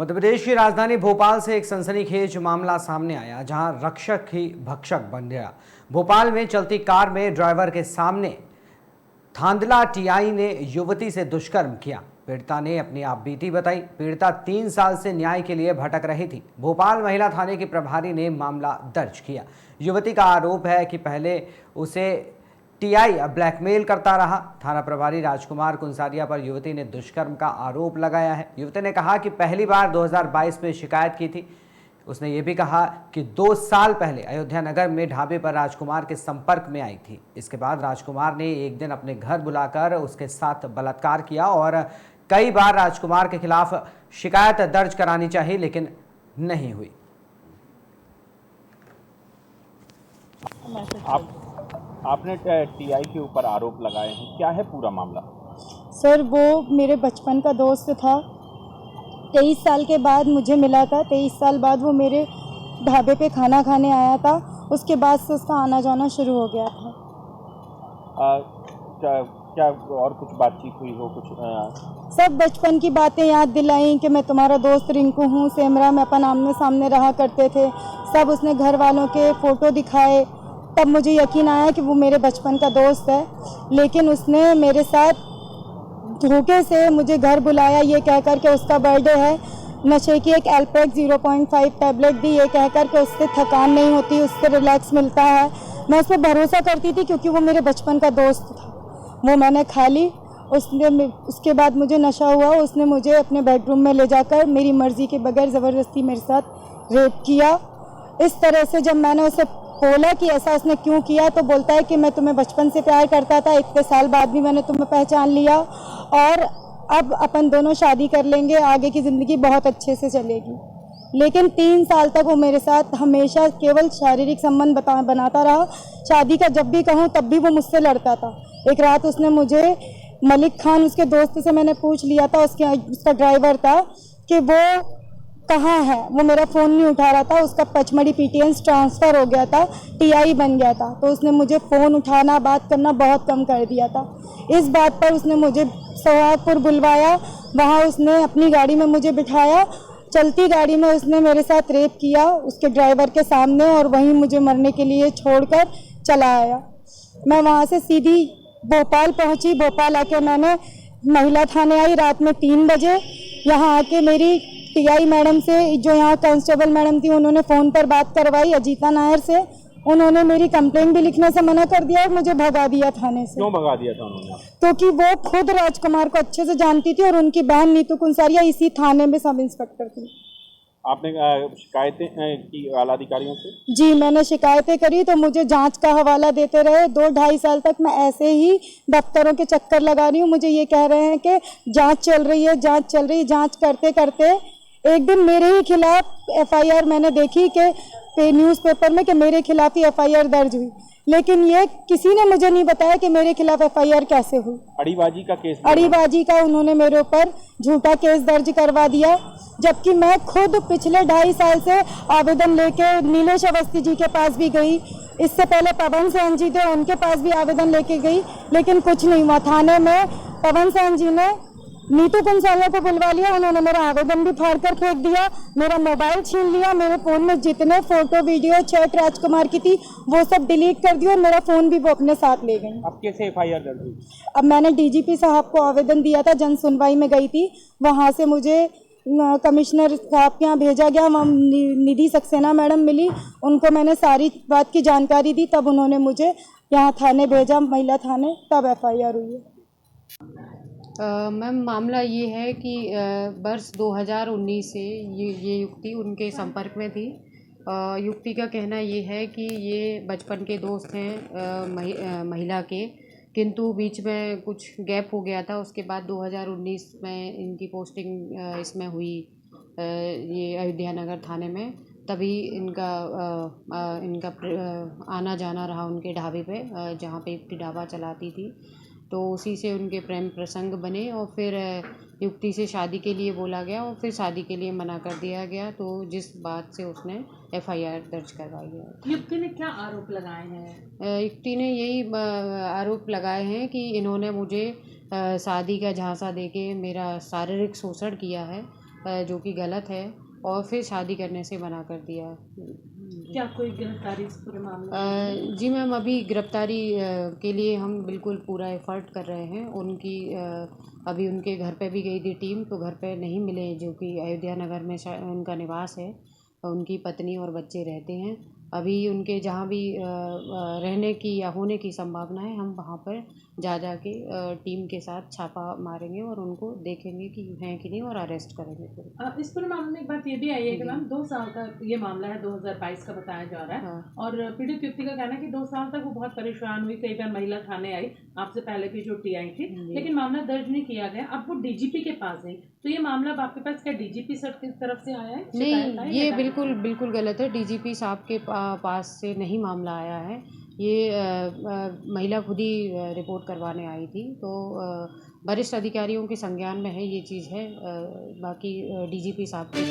मध्य प्रदेश की राजधानी भोपाल से एक सनसनीखेज मामला सामने आया, जहां रक्षक ही भक्षक बन गया। भोपाल में चलती कार में ड्राइवर के सामने धांधला टीआई ने युवती से दुष्कर्म किया। पीड़िता ने अपनी आप बीती बताई। पीड़िता 3 साल से न्याय के लिए भटक रही थी। भोपाल महिला थाने के प्रभारी ने मामला दर्ज किया। युवती का आरोप है कि पहले उसे टीआई ब्लैकमेल करता रहा। थाना प्रभारी राजकुमार कुंसारिया पर युवती ने दुष्कर्म का आरोप लगाया है। युवती ने कहा कि पहली बार 2022 में शिकायत की थी। उसने ये भी कहा कि 2 साल पहले अयोध्या नगर में ढाबे पर राजकुमार के संपर्क में आई थी। इसके बाद राजकुमार ने एक दिन अपने घर बुलाकर उसके साथ बलात्कार किया और कई बार राजकुमार के खिलाफ शिकायत दर्ज करानी चाहिए, लेकिन नहीं हुई। आपने टीआई के ऊपर आरोप लगाए हैं, क्या है पूरा मामला? सर, वो मेरे बचपन का दोस्त था। 23 साल के बाद मुझे मिला था। 23 साल बाद वो मेरे ढाबे पे खाना खाने आया था। उसके बाद से उसका आना जाना शुरू हो गया था। क्या और कुछ बातचीत हुई हो? सब बचपन की बातें याद दिलाई कि मैं तुम्हारा दोस्त रिंकू हूँ, सेमरा में अपन आमने सामने रहा करते थे। सब उसने घर वालों के फ़ोटो दिखाए, तब मुझे यकीन आया कि वो मेरे बचपन का दोस्त है। लेकिन उसने मेरे साथ धोखे से मुझे घर बुलाया, ये कहकर के उसका बर्थडे है, नशे की एक एल्पेक 0.5 टैबलेट दी, ये कहकर के उससे थकान नहीं होती, उससे रिलैक्स मिलता है। मैं उस पर भरोसा करती थी क्योंकि वो मेरे बचपन का दोस्त था। वो मैंने खा ली। उसके बाद मुझे नशा हुआ। उसने मुझे अपने बेडरूम में ले जाकर मेरी मर्ज़ी के बगैर ज़बरदस्ती मेरे साथ रेप किया। इस तरह से जब मैंने उसे बोला कि ऐसा उसने क्यों किया, तो बोलता है कि मैं तुम्हें बचपन से प्यार करता था, इतने साल बाद भी मैंने तुम्हें पहचान लिया और अब अपन दोनों शादी कर लेंगे, आगे की ज़िंदगी बहुत अच्छे से चलेगी। लेकिन 3 साल तक वो मेरे साथ हमेशा केवल शारीरिक संबंध बनाता रहा। शादी का जब भी कहूँ तब भी वो मुझसे लड़ता था। एक रात उसने मुझे, मलिक खान उसके दोस्त से मैंने पूछ लिया था, उसका ड्राइवर था, कि वो कहाँ है। वो मेरा फ़ोन नहीं उठा रहा था। उसका पचमढ़ी पीटीएस ट्रांसफ़र हो गया था, टीआई बन गया था, तो उसने मुझे फ़ोन उठाना, बात करना बहुत कम कर दिया था। इस बात पर उसने मुझे सोहागपुर बुलवाया। वहाँ उसने अपनी गाड़ी में मुझे बिठाया। चलती गाड़ी में उसने मेरे साथ रेप किया उसके ड्राइवर के सामने, और वहीं मुझे मरने के लिए छोड़कर चला आया। मैं वहाँ से सीधी भोपाल पहुँची। भोपाल आके मैंने महिला थाने आई रात में 3 बजे। यहाँ आके मेरी टीआई मैडम से, जो यहाँ कांस्टेबल मैडम थी, उन्होंने फ़ोन पर बात करवाई अजीता नायर से। उन्होंने मेरी कंप्लेंट भी लिखने से मना कर दिया और मुझे भगा दिया थाने से। क्यों भगा दिया था उन्होंने? क्योंकि वो खुद राजकुमार को अच्छे से जानती थी और उनकी बहन नीतू कुंसारिया इसी थाने में सब इंस्पेक्टर थी। आपने शिकायतें की आला अधिकारियों से? जी, मैंने शिकायतें करी तो मुझे जांच का हवाला देते रहे। 2-2.5 साल तक मैं ऐसे ही दफ्तरों के चक्कर लगा रही हूँ। मुझे ये कह रहे हैं कि जांच चल रही है, जांच चल रही है। जांच करते करते एक दिन मेरे ही खिलाफ एफआईआर मैंने देखी कि न्यूज़पेपर में कि मेरे खिलाफ ही एफआईआर दर्ज हुई, लेकिन ये किसी ने मुझे नहीं बताया कि मेरे खिलाफ एफआईआर कैसे हुई। अड़ीबाजी का केस? अड़ीबाजी का उन्होंने मेरे ऊपर झूठा केस दर्ज करवा दिया, जबकि मैं खुद पिछले 2.5 साल से आवेदन लेके नीलेश अवस्थी जी के पास भी गई। इससे पहले पवन सहन जी थे, उनके पास भी आवेदन लेके गई, लेकिन कुछ नहीं हुआ। थाने में पवन सहन जी ने नीतू कुंसारिया को बुलवा लिया। उन्होंने मेरा आवेदन भी फाड़ कर फेंक दिया, मेरा मोबाइल छीन लिया, मेरे फ़ोन में जितने फ़ोटो वीडियो चैट राजकुमार की थी वो सब डिलीट कर दिया और मेरा फ़ोन भी वो अपने साथ ले गई। अब कैसे एफआईआर दर्ज हुई? अब मैंने डीजीपी साहब को आवेदन दिया था, जन सुनवाई में गई थी, वहाँ से मुझे कमिश्नर साहब के यहाँ भेजा गया। वहाँ निधि सक्सेना मैडम मिली, उनको मैंने सारी बात की जानकारी दी, तब उन्होंने मुझे यहाँ थाने भेजा, महिला थाने, तब एफआईआर हुई है। मैम, मामला ये है कि वर्ष 2019 से ये युवती उनके संपर्क में थी। युवती का कहना ये है कि ये बचपन के दोस्त हैं महिला के, किंतु बीच में कुछ गैप हो गया था। उसके बाद 2019 में इनकी पोस्टिंग इसमें हुई, ये अयोध्या नगर थाने में। तभी इनका आना जाना रहा उनके ढाबे पे, जहाँ पे युवती ढाबा चलाती थी। तो उसी से उनके प्रेम प्रसंग बने और फिर युवती से शादी के लिए बोला गया और फिर शादी के लिए मना कर दिया गया, तो जिस बात से उसने एफआईआर दर्ज करवाई है। युवती ने क्या आरोप लगाए हैं? युवती ने यही आरोप लगाए हैं कि इन्होंने मुझे शादी का झांसा देके मेरा शारीरिक शोषण किया है जो कि गलत है, और फिर शादी करने से मना कर दिया। क्या कोई गिरफ्तारी इस पूरे मामले में? जी मैम, अभी गिरफ्तारी के लिए हम बिल्कुल पूरा एफर्ट कर रहे हैं। उनकी अभी उनके घर पे भी गई थी टीम, तो घर पे नहीं मिले, जो कि अयोध्या नगर में उनका निवास है, उनकी पत्नी और बच्चे रहते हैं। अभी उनके जहाँ भी रहने की या होने की संभावना है, हम वहाँ पर जा के टीम के साथ छापा मारेंगे और उनको देखेंगे कि हैं कि नहीं, और अरेस्ट करेंगे फिर। इस पूरे मामले में एक बात ये भी आई है कि मैम 2 साल का ये मामला है, 2022 का बताया जा रहा है। हाँ। और पीड़ित युवती का कहना है कि 2 साल तक वो बहुत परेशान हुई, कई बार महिला थाने आई, आपसे पहले भी जो टीआई थी, लेकिन मामला दर्ज नहीं किया गया। अब वो डीजीपी के पास गई, तो ये मामला अब आपके पास क्या डीजीपी सर की तरफ से आया है? शिकायत आई नहीं, ये है? बिल्कुल गलत है। डीजीपी साहब के पास से नहीं मामला आया है। ये महिला खुद ही रिपोर्ट करवाने आई थी, तो वरिष्ठ अधिकारियों के संज्ञान में है ये चीज़ है। बाकी डीजीपी साहब के